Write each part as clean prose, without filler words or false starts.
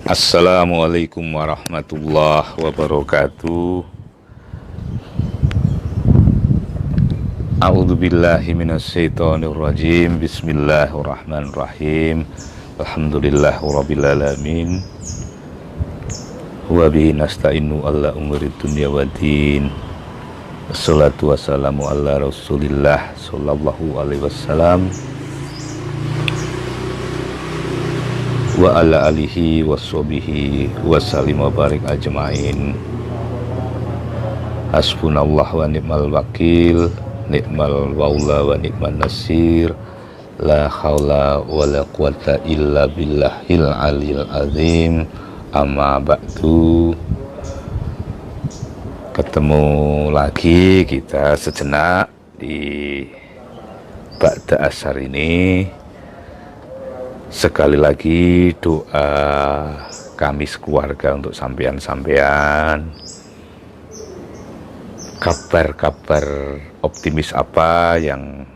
Assalamualaikum warahmatullahi wabarakatuh. A'udzubillahi minasyaitonirrajim. Bismillahirrahmanirrahim. Alhamdulillahirabbil alamin. Wa bihi nasta'inu ala umuri dunya waddin. Wassalatu wassalamu ala Rasulillah sallallahu alaihi wasallam wa ala alihi washabihi wasallim wa barik ajmain. Hasbunallah wa ni'mal wakil, ni'mal maula wa ni'man nasir. La haula wa la quwata illa billahil aliyil azim. Amma ba'du. Ketemu lagi kita sejenak di ba'da asar ini. Sekali lagi doa kami sekeluarga untuk sampean-sampean. Kabar-kabar optimis apa yang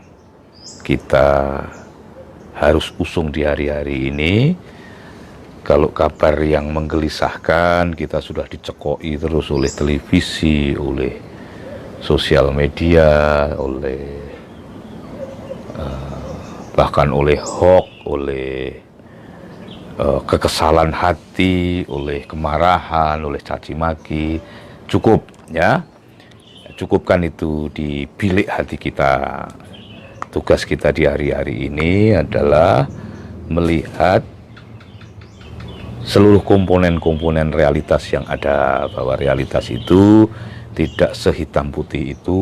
kita harus usung di hari-hari ini? Kalau kabar yang menggelisahkan, kita sudah dicekoi terus oleh televisi, oleh sosial media, oleh bahkan oleh hoax, oleh kekesalan hati, oleh kemarahan, oleh caci maki. Cukup ya, cukupkan itu di bilik hati kita. Tugas kita di hari-hari ini adalah melihat seluruh komponen-komponen realitas yang ada, bahwa realitas itu tidak sehitam putih itu,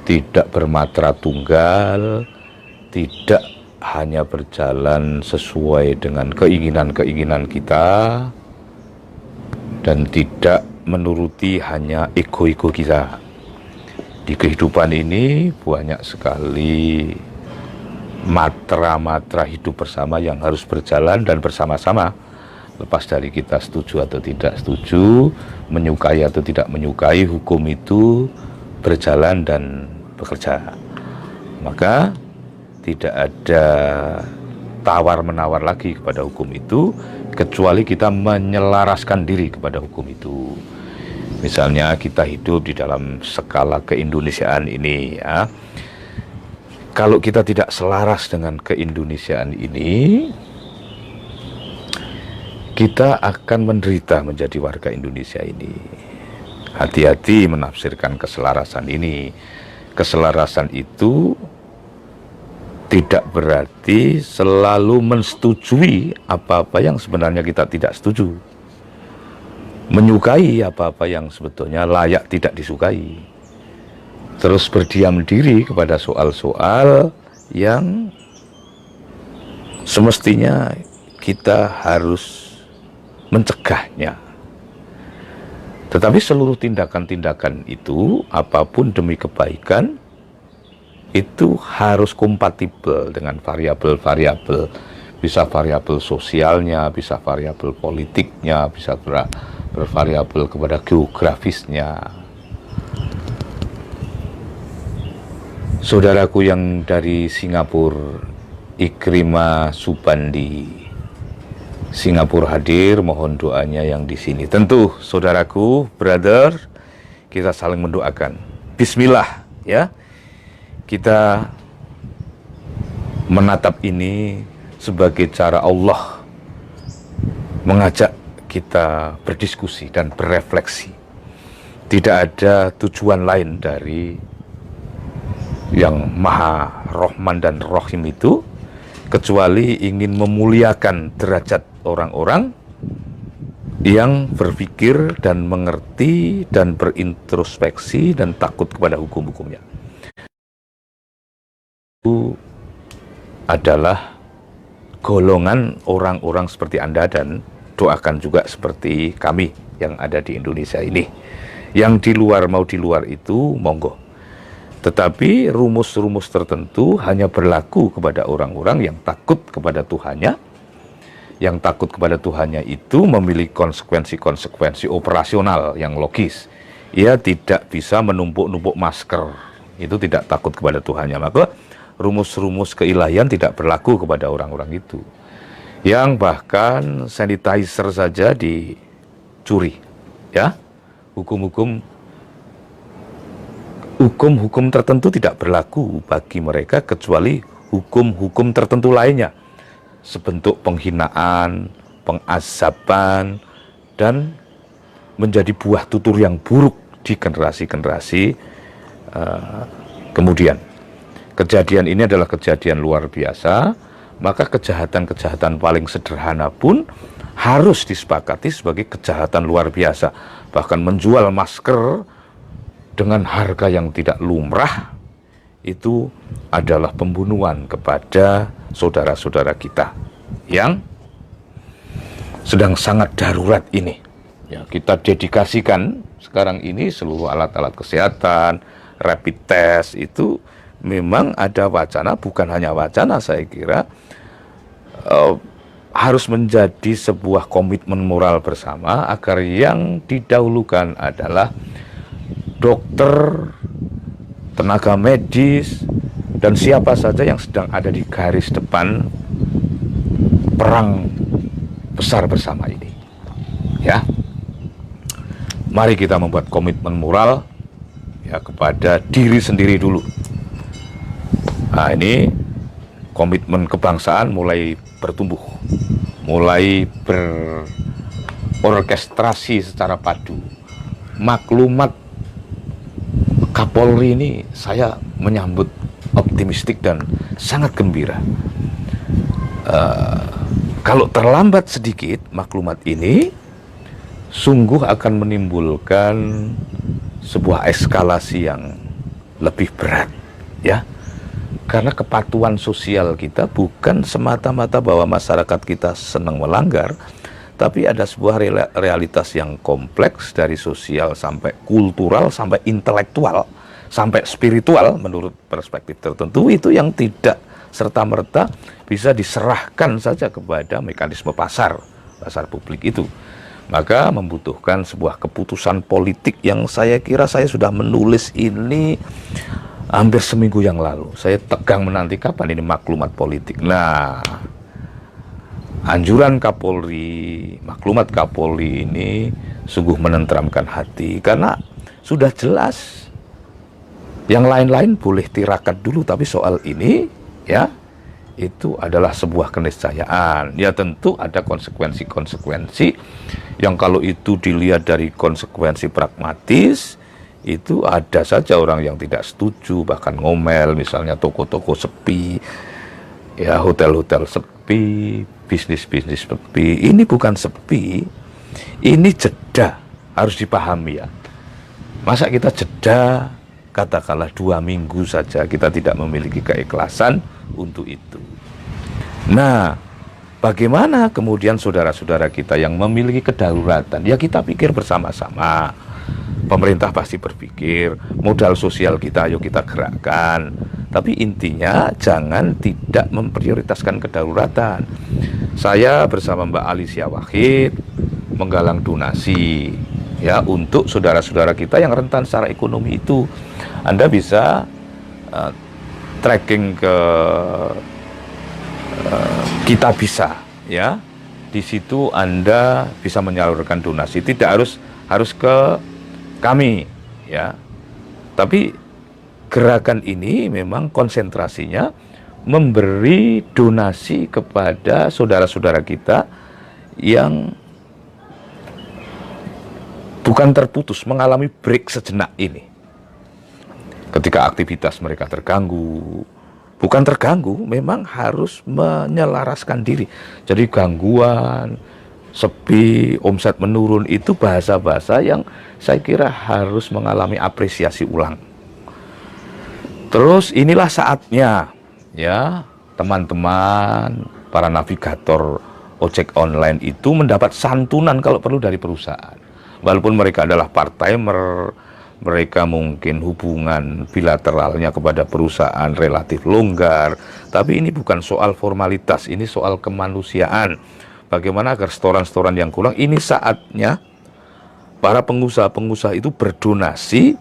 tidak bermatra tunggal, tidak hanya berjalan sesuai dengan keinginan-keinginan kita, dan tidak menuruti hanya ego-ego kita. Di kehidupan ini banyak sekali matra-matra hidup bersama yang harus berjalan dan bersama-sama. Lepas dari kita setuju atau tidak setuju, menyukai atau tidak menyukai, hukum itu berjalan dan bekerja. Maka tidak ada tawar-menawar lagi kepada hukum itu, kecuali kita menyelaraskan diri kepada hukum itu. Misalnya kita hidup di dalam skala keindonesiaan ini ya. Kalau kita tidak selaras dengan keindonesiaan ini, kita akan menderita menjadi warga Indonesia ini. Hati-hati menafsirkan keselarasan ini. Keselarasan itu tidak berarti selalu mensetujui apa-apa yang sebenarnya kita tidak setuju. Menyukai apa-apa yang sebetulnya layak tidak disukai. Terus berdiam diri kepada soal-soal yang semestinya kita harus mencegahnya. Tetapi seluruh tindakan-tindakan itu, apapun demi kebaikan, itu harus kompatibel dengan variabel-variabel. Bisa variabel sosialnya, bisa variabel politiknya, bisa bervariabel kepada geografisnya. Saudaraku yang dari Singapura, Ikrima Subandi, Singapura hadir, mohon doanya yang di sini. Tentu saudaraku, brother, kita saling mendoakan. Bismillah ya. Kita menatap ini sebagai cara Allah mengajak kita berdiskusi dan berefleksi. Tidak ada tujuan lain dari yang Maha Rahman dan Rahim itu, kecuali ingin memuliakan derajat orang-orang yang berpikir dan mengerti dan berintrospeksi dan takut kepada hukum-hukumnya. Itu adalah golongan orang-orang seperti Anda, dan doakan juga seperti kami yang ada di Indonesia ini. Yang di luar, mau di luar itu monggo. Tetapi rumus-rumus tertentu hanya berlaku kepada orang-orang yang takut kepada Tuhannya. Yang takut kepada Tuhannya itu memiliki konsekuensi-konsekuensi operasional yang logis. Ia tidak bisa menumpuk-numpuk masker. Itu tidak takut kepada Tuhannya. Maka rumus-rumus keilahian tidak berlaku kepada orang-orang itu. yang bahkan sanitizer saja dicuri, ya. Hukum-hukum tertentu tidak berlaku bagi mereka kecuali hukum-hukum tertentu lainnya, sebentuk penghinaan, pengazaban, dan menjadi buah tutur yang buruk di generasi-generasi kemudian. Kejadian ini adalah kejadian luar biasa, maka kejahatan-kejahatan paling sederhana pun harus disepakati sebagai kejahatan luar biasa. Bahkan menjual masker dengan harga yang tidak lumrah itu adalah pembunuhan kepada saudara-saudara kita yang sedang sangat darurat ini. Ya, kita dedikasikan sekarang ini seluruh alat-alat kesehatan, rapid test itu memang ada wacana, bukan hanya wacana, saya kira harus menjadi sebuah komitmen moral bersama agar yang didahulukan adalah dokter, tenaga medis, dan siapa saja yang sedang ada di garis depan perang besar bersama ini. Ya, mari kita membuat komitmen moral ya kepada diri sendiri dulu. Nah, ini komitmen kebangsaan mulai bertumbuh, mulai berorkestrasi secara padu. Maklumat Kapolri ini saya menyambut optimistik dan sangat gembira. Kalau terlambat sedikit maklumat ini, sungguh akan menimbulkan sebuah eskalasi yang lebih berat, ya. Karena kepatuhan sosial kita bukan semata-mata bahwa masyarakat kita senang melanggar, tapi ada sebuah realitas yang kompleks dari sosial sampai kultural, sampai intelektual, sampai spiritual menurut perspektif tertentu itu yang tidak serta-merta bisa diserahkan saja kepada mekanisme pasar publik itu. Maka membutuhkan sebuah keputusan politik yang saya kira saya sudah menulis ini hampir seminggu yang lalu. Saya tegang menanti kapan ini maklumat politik. Nah, anjuran Kapolri, maklumat Kapolri ini sungguh menenteramkan hati karena sudah jelas. Yang lain-lain boleh tirakat dulu, tapi soal ini ya itu adalah sebuah keniscayaan. Ya tentu ada konsekuensi-konsekuensi yang kalau itu dilihat dari konsekuensi pragmatis, itu ada saja orang yang tidak setuju, bahkan ngomel, misalnya toko-toko sepi, ya hotel-hotel sepi, bisnis-bisnis sepi. Ini bukan sepi, ini jeda, harus dipahami ya. Masa kita jeda, katakanlah 2 minggu saja, kita tidak memiliki keikhlasan untuk itu. Nah, bagaimana kemudian saudara-saudara kita yang memiliki kedaruratan? Ya kita pikir bersama-sama. Pemerintah pasti berpikir, modal sosial kita ayo kita gerakkan. Tapi intinya jangan tidak memprioritaskan kedaruratan. Saya bersama Mbak Alicia Wahid menggalang donasi ya untuk saudara-saudara kita yang rentan secara ekonomi itu. Anda bisa tracking ke Kita Bisa ya. Di situ Anda bisa menyalurkan donasi, tidak harus ke kami ya. Tapi gerakan ini memang konsentrasinya memberi donasi kepada saudara-saudara kita yang bukan terputus, mengalami break sejenak ini. Ketika aktivitas mereka terganggu, bukan terganggu, memang harus menyelaraskan diri. Jadi gangguan, sepi, omset menurun itu bahasa-bahasa yang saya kira harus mengalami apresiasi ulang. Terus inilah saatnya ya teman-teman para navigator ojek online itu mendapat santunan kalau perlu dari perusahaan. Walaupun mereka adalah part-timer, mereka mungkin hubungan bilateralnya kepada perusahaan relatif longgar, tapi ini bukan soal formalitas, ini soal kemanusiaan. Bagaimana agar setoran-setoran yang kurang, ini saatnya para pengusaha-pengusaha itu berdonasi,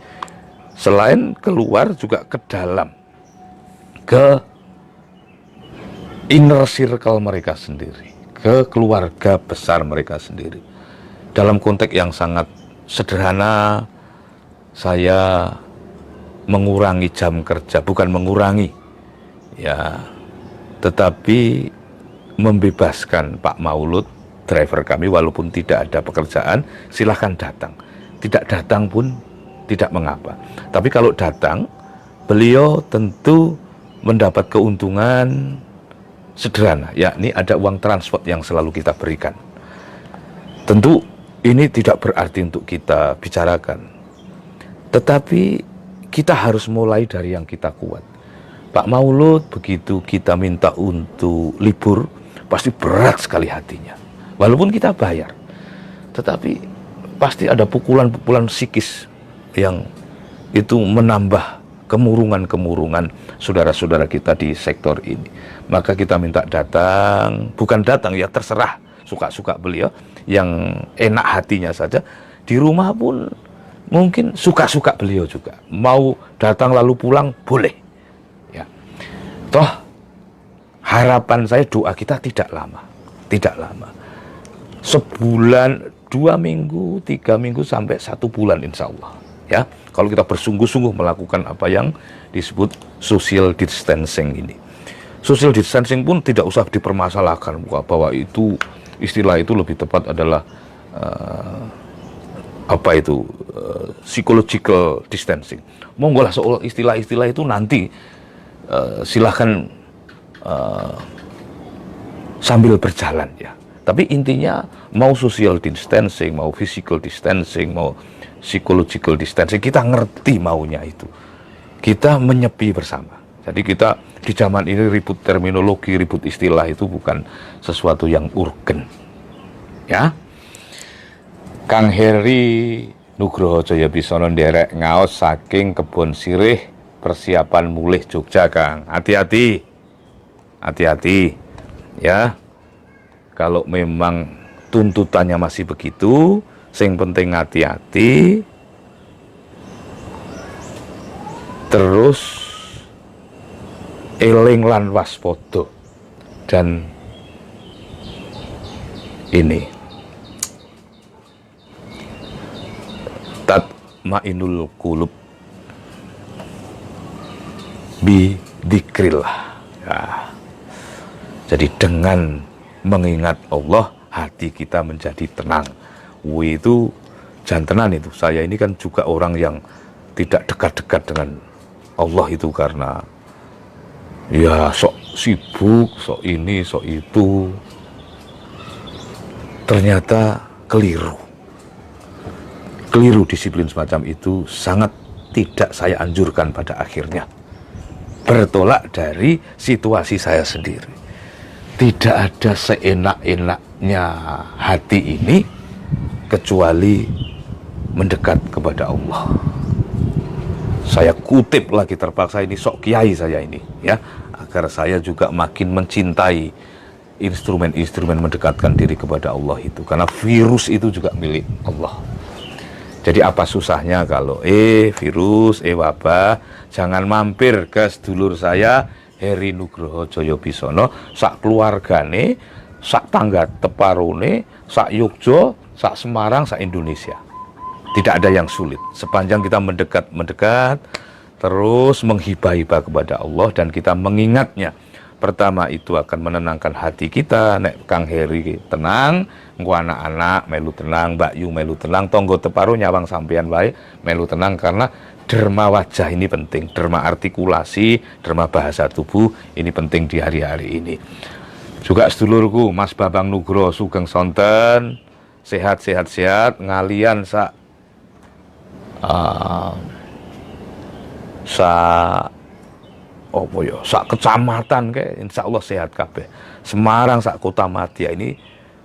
selain keluar juga ke dalam, ke inner circle mereka sendiri, ke keluarga besar mereka sendiri. Dalam konteks yang sangat sederhana, saya mengurangi jam kerja, bukan mengurangi, ya, tetapi membebaskan Pak Maulud, driver kami, walaupun tidak ada pekerjaan, silahkan datang. Tidak datang pun tidak mengapa. Tapi kalau datang, beliau tentu mendapat keuntungan sederhana, yakni ada uang transport yang selalu kita berikan. Tentu ini tidak berarti untuk kita bicarakan, tetapi kita harus mulai dari yang kita kuat. Pak Maulud begitu kita minta untuk libur, pasti berat sekali hatinya. Walaupun kita bayar, tetapi pasti ada pukulan-pukulan psikis yang itu menambah kemurungan-kemurungan saudara-saudara kita di sektor ini. Maka kita minta datang, bukan datang ya, terserah suka-suka beliau, yang enak hatinya saja. Di rumah pun mungkin suka-suka beliau juga. Mau datang lalu pulang boleh. Ya. Toh harapan saya, doa kita tidak lama. Tidak lama. Sebulan, 2 minggu, 3 minggu sampai 1 bulan insya Allah. Ya, kalau kita bersungguh-sungguh melakukan apa yang disebut social distancing ini. Social distancing pun tidak usah dipermasalahkan bahwa itu istilah itu lebih tepat adalah psychological distancing. Monggolah soal istilah-istilah itu nanti silahkan sambil berjalan ya. Tapi intinya mau social distancing, mau physical distancing, mau psychological distancing, kita ngerti maunya itu. Kita menyepi bersama. Jadi kita di zaman ini ribut terminologi, ribut istilah itu bukan sesuatu yang urgen. Ya. Kang Heri Nugroho Jayabisono nderek ngaos saking Kebon Sirih, persiapan mulih Jogja, Kang. Hati-hati. Hati-hati. Ya. Kalau memang tuntutannya masih begitu, sing penting hati-hati, terus eling lan waspada, dan ini tatmainul qulub bi dzikrillah. Ya. Jadi dengan mengingat Allah, hati kita menjadi tenang. Itu jantenan itu. Saya ini kan juga orang yang tidak dekat-dekat dengan Allah itu karena ya sok sibuk, sok ini, sok itu. Ternyata keliru. Keliru disiplin semacam itu sangat tidak saya anjurkan pada akhirnya. Bertolak dari situasi saya sendiri. Tidak ada seenak-enaknya hati ini kecuali mendekat kepada Allah. Saya kutip lagi terpaksa, ini sok kiai saya ini ya, agar saya juga makin mencintai instrumen-instrumen mendekatkan diri kepada Allah itu, karena virus itu juga milik Allah. Jadi apa susahnya kalau virus, wabah, jangan mampir ke sedulur saya Heri Nugroho Jayabisono, sak keluargane, sak tangga teparone, sak Yogyo, sak Semarang, sak Indonesia. Tidak ada yang sulit. Sepanjang kita mendekat, terus menghibah-hibah kepada Allah dan kita mengingatnya. Pertama itu akan menenangkan hati kita. Nek Kang Heri tenang, engko anak-anak melu tenang, Mbak Yu melu tenang, tonggo teparo nyawang sampean wae melu tenang, karena derma wajah ini penting, derma artikulasi, derma bahasa tubuh ini penting di hari-hari ini. Juga sedulurku Mas Babang Nugroho sugeng sonten, sehat ngalian sak sak kecamatan kayak insya Allah sehat kabeh. Semarang sak kota madya ini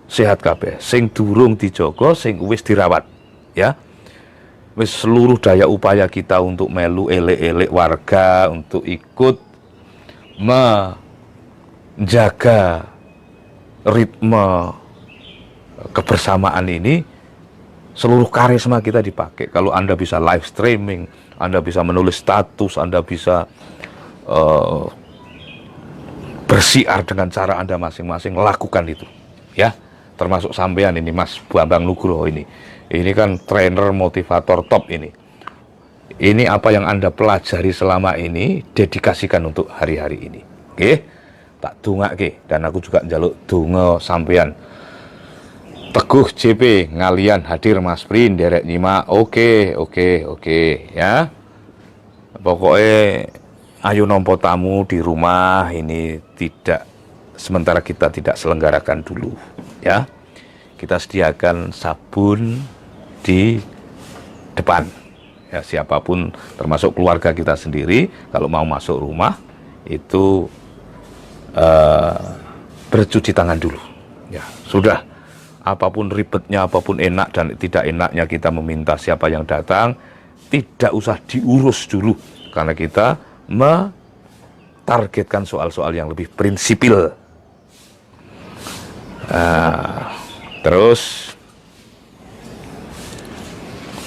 sehat kabeh. Sing durung dijogo, sing wis dirawat ya. Wis seluruh daya upaya kita untuk melu elek-elek warga, untuk ikut menjaga ritme kebersamaan ini, seluruh karisma kita dipakai. Kalau Anda bisa live streaming, Anda bisa menulis status, Anda bisa bersiar dengan cara Anda masing-masing, lakukan itu. ya, termasuk sampean ini Mas Bambang Nugroho ini kan trainer motivator top ini apa yang Anda pelajari selama ini dedikasikan untuk hari-hari ini, oke? Tak dongake dan aku juga njaluk donga sampean. Teguh JP ngalian hadir Mas Prin derek nyimak. Oke ya. Pokoknya ayo nompo tamu di rumah ini tidak, sementara kita tidak selenggarakan dulu ya. Kita sediakan sabun di depan ya, siapapun termasuk keluarga kita sendiri kalau mau masuk rumah itu bercuci tangan dulu ya. Sudah, apapun ribetnya, apapun enak dan tidak enaknya kita meminta siapa yang datang, tidak usah diurus dulu karena kita targetkan soal-soal yang lebih prinsipil. Terus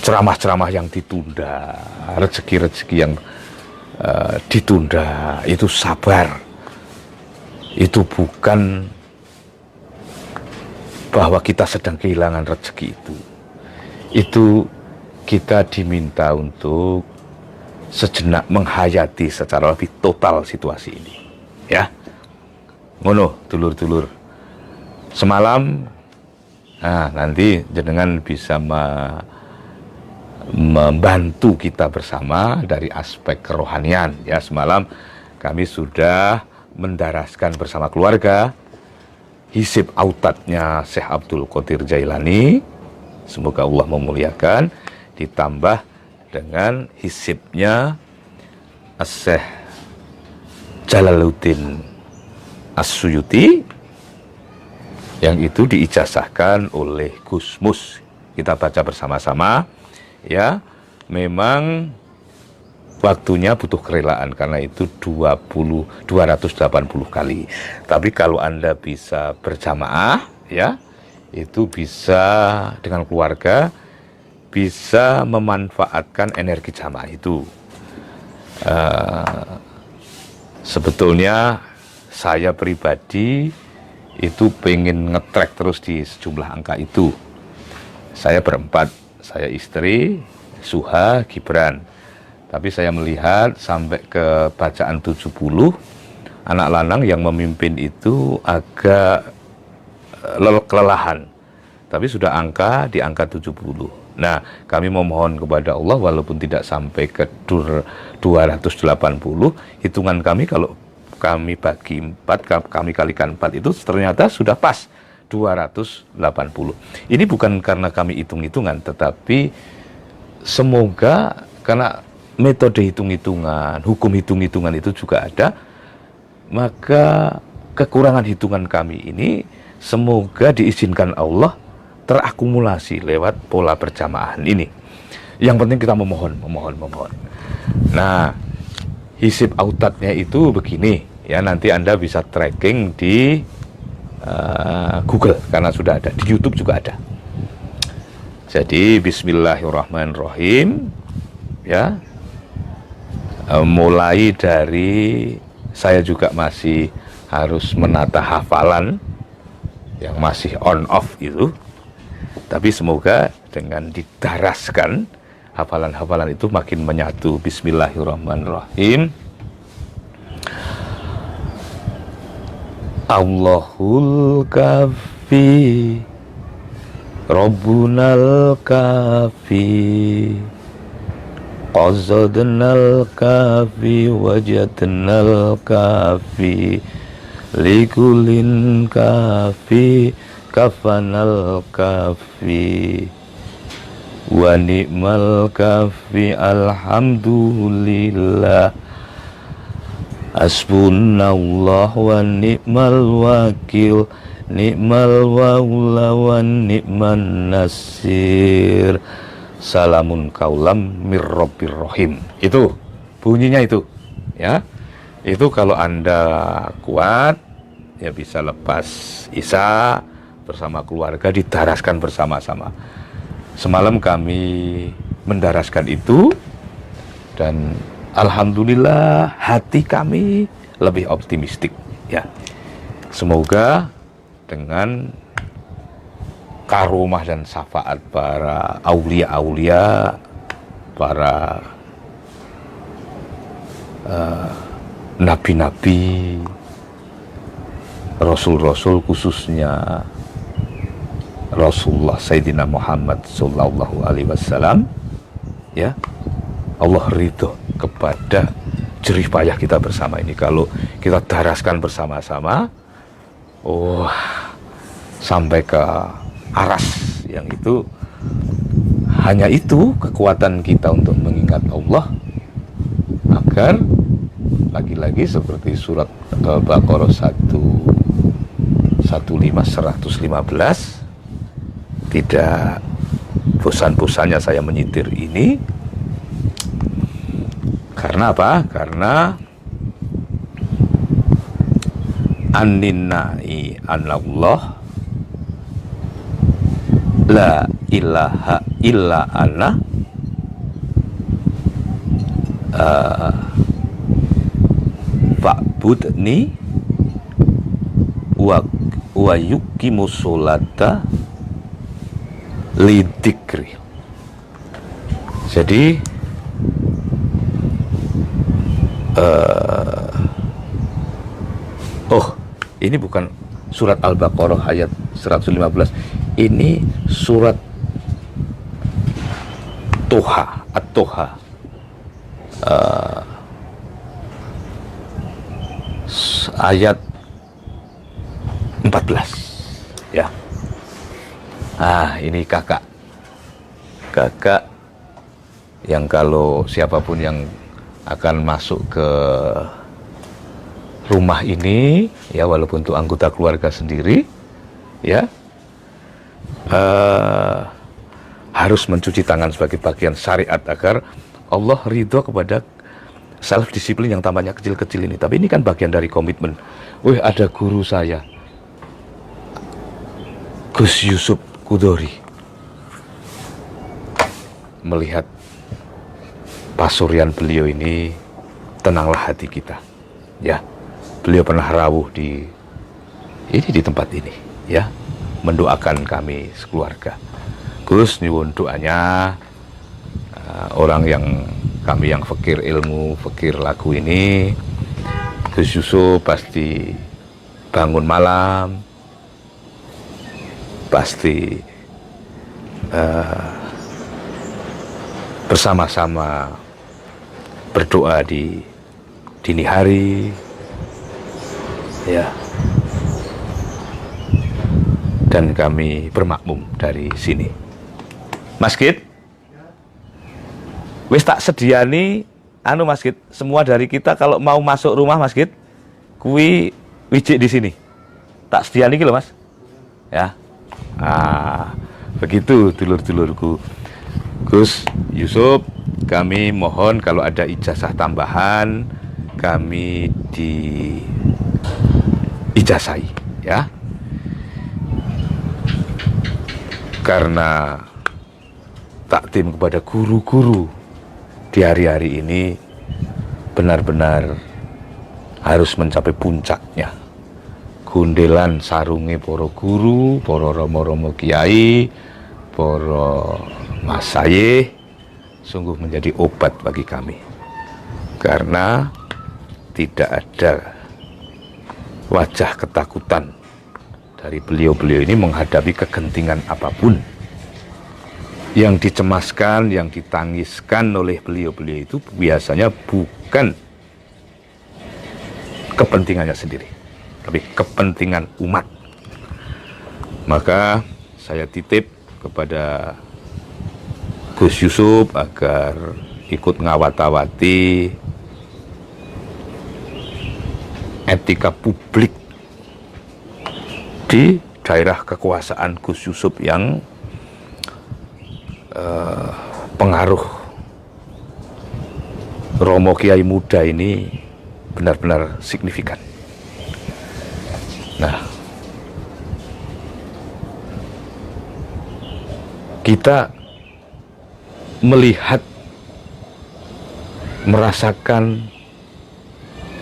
ceramah-ceramah yang ditunda, rezeki-rezeki yang ditunda, itu sabar. Itu bukan bahwa kita sedang kehilangan rezeki itu kita diminta untuk sejenak menghayati secara lebih total situasi ini ya. Ngono dulur-dulur semalam, nanti jenengan bisa membantu kita bersama dari aspek kerohanian ya. Semalam kami sudah mendaraskan bersama keluarga hisib autatnya Syekh Abdul Qadir Jailani, semoga Allah memuliakan, ditambah dengan hisibnya Syekh Jalaluddin As-Suyuti yang itu diijazahkan oleh Gus Mus. Kita baca bersama-sama ya. Memang waktunya butuh kerelaan karena itu 280 kali. Tapi kalau Anda bisa berjamaah ya, itu bisa dengan keluarga, bisa memanfaatkan energi jamaah itu. Sebetulnya saya pribadi itu pengen nge-track terus di sejumlah angka itu. Saya berempat, saya istri, Suha, Gibran. Tapi saya melihat sampai ke bacaan 70, anak lanang yang memimpin itu agak kelelahan. Tapi sudah di angka 70. Nah, kami memohon kepada Allah walaupun tidak sampai ke 280, hitungan kami kalau kami bagi 4, kami kalikan 4 itu ternyata sudah pas 280. Ini bukan karena kami hitung-hitungan, tetapi semoga karena metode hitung-hitungan, hukum hitung-hitungan itu juga ada, maka kekurangan hitungan kami ini semoga diizinkan Allah terakumulasi lewat pola berjamaah ini. Yang penting kita memohon. Nah, hisib autatnya itu begini ya, nanti Anda bisa tracking di Google karena sudah ada, di YouTube juga ada. Jadi bismillahirrahmanirrahim ya. Mulai dari saya juga masih harus menata hafalan yang masih on off itu, tapi semoga dengan didaraskan hafalan-hafalan itu makin menyatu. Bismillahirrahmanirrahim. Allahul kafi Rabbunal kafi Qazadnal kafi wajadnal kafi likulin kafi kafanal kafi wa ni'mal kafi alhamdulillah hasbunallah wa ni'mal wakil ni'mal maula wa ni'man nasir salamun kaulam mir rabbir rahim. Itu bunyinya itu ya. Itu kalau Anda kuat ya bisa lepas Isya bersama keluarga didaraskan bersama-sama. Semalam kami mendaraskan itu dan alhamdulillah hati kami lebih optimistik ya. Semoga dengan karomah dan syafaat para aulia-aulia, para nabi-nabi, rasul-rasul, khususnya Rasulullah Sayyidina Muhammad Sallallahu Alaihi Wasallam, ya, Allah ridho kepada jerih payah kita bersama ini. Kalau kita daraskan bersama-sama, sampai ke aras, yang itu hanya itu kekuatan kita untuk mengingat Allah, agar lagi-lagi seperti surat Al-Baqarah 115 tidak bosan-bosannya saya menyitir ini. Karena apa? Karena an-ninnai anallah la ilaha illa ana fa'budni wa yuqimus sholata lidikri. Jadi ini bukan surat Al-Baqarah ayat 115, ini surat Toha, At-Toha, ayat 14, ya. Ini kakak yang kalau siapapun yang akan masuk ke rumah ini, ya, walaupun untuk anggota keluarga sendiri, ya, harus mencuci tangan sebagai bagian syariat agar Allah ridho kepada self disiplin yang tampaknya kecil-kecil ini. Tapi ini kan bagian dari komitmen. Ada guru saya, Gus Yusuf Kudori, melihat pasuryan beliau ini, tenanglah hati kita, ya. Beliau pernah rawuh di tempat ini, ya, mendoakan kami sekeluarga. Gus, nyuwun doanya, orang yang kami yang fakir ilmu, fakir lagu ini, Gus Yusuf pasti bangun malam, pasti bersama-sama berdoa di dini hari, ya, dan kami bermakmum dari sini. Mas Git, wis tak sediani Mas Git, semua dari kita kalau mau masuk rumah Mas Git, kui wijik di sini. Tak sediani gitu Mas. Ya. Begitu dulur-dulurku. Gus Yusuf, kami mohon kalau ada ijazah tambahan kami di ijazai, ya. Karena takdim kepada guru-guru di hari-hari ini benar-benar harus mencapai puncaknya. Gundelan sarunge para guru, para romo-romo kiai, para masaye sungguh menjadi obat bagi kami. Karena tidak ada wajah ketakutan dari beliau-beliau ini menghadapi kegentingan apapun. Yang dicemaskan, yang ditangiskan oleh beliau-beliau itu biasanya bukan kepentingannya sendiri, tapi kepentingan umat. Maka saya titip kepada Gus Yusuf agar ikut ngawat-awati etika publik di daerah kekuasaan Gus Yusuf yang pengaruh Romo Kiai muda ini benar-benar signifikan. Nah, kita melihat, merasakan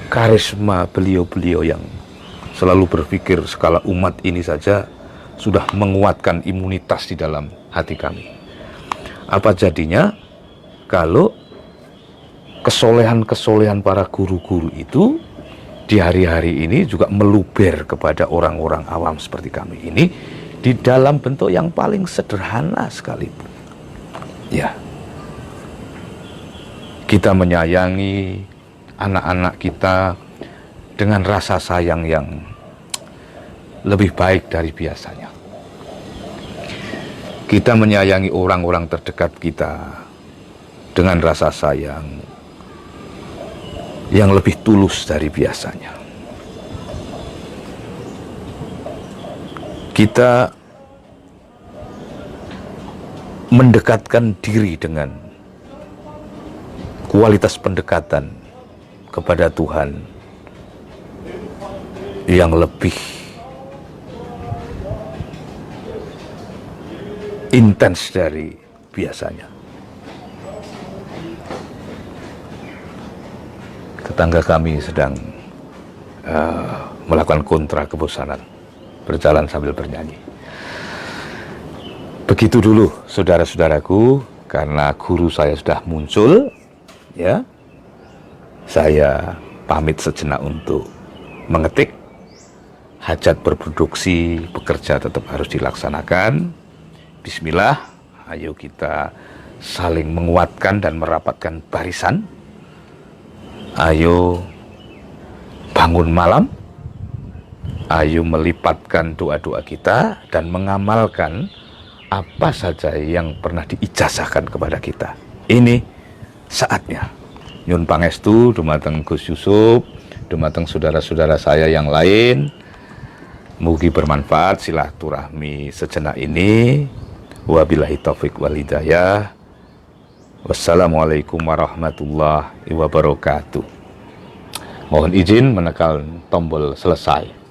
karisma beliau-beliau yang selalu berpikir skala umat ini saja sudah menguatkan imunitas di dalam hati kami. Apa jadinya kalau kesolehan-kesolehan para guru-guru itu di hari-hari ini juga meluber kepada orang-orang awam seperti kami ini di dalam bentuk yang paling sederhana sekalipun. Ya, kita menyayangi anak-anak kita dengan rasa sayang yang lebih baik dari biasanya. Kita menyayangi orang-orang terdekat kita dengan rasa sayang yang lebih tulus dari biasanya. Kita mendekatkan diri dengan kualitas pendekatan kepada Tuhan yang lebih intens dari biasanya. Tetangga kami sedang melakukan kontra kebosanan, berjalan sambil bernyanyi. Begitu dulu saudara-saudaraku, karena guru saya sudah muncul, ya, saya pamit sejenak untuk mengetik. Hajat berproduksi, bekerja tetap harus dilaksanakan. Bismillah, ayo kita saling menguatkan dan merapatkan barisan. Ayo bangun malam, ayo melipatkan doa-doa kita dan mengamalkan apa saja yang pernah diijazahkan kepada kita. Ini saatnya. Nyun pangestu dumateng Gus Yusuf, dumateng saudara-saudara saya yang lain. Mugi bermanfaat silaturahmi sejenak ini. Wabillahi taufik wal hidayah. Wassalamualaikum warahmatullahi wabarakatuh. Mohon izin menekan tombol selesai.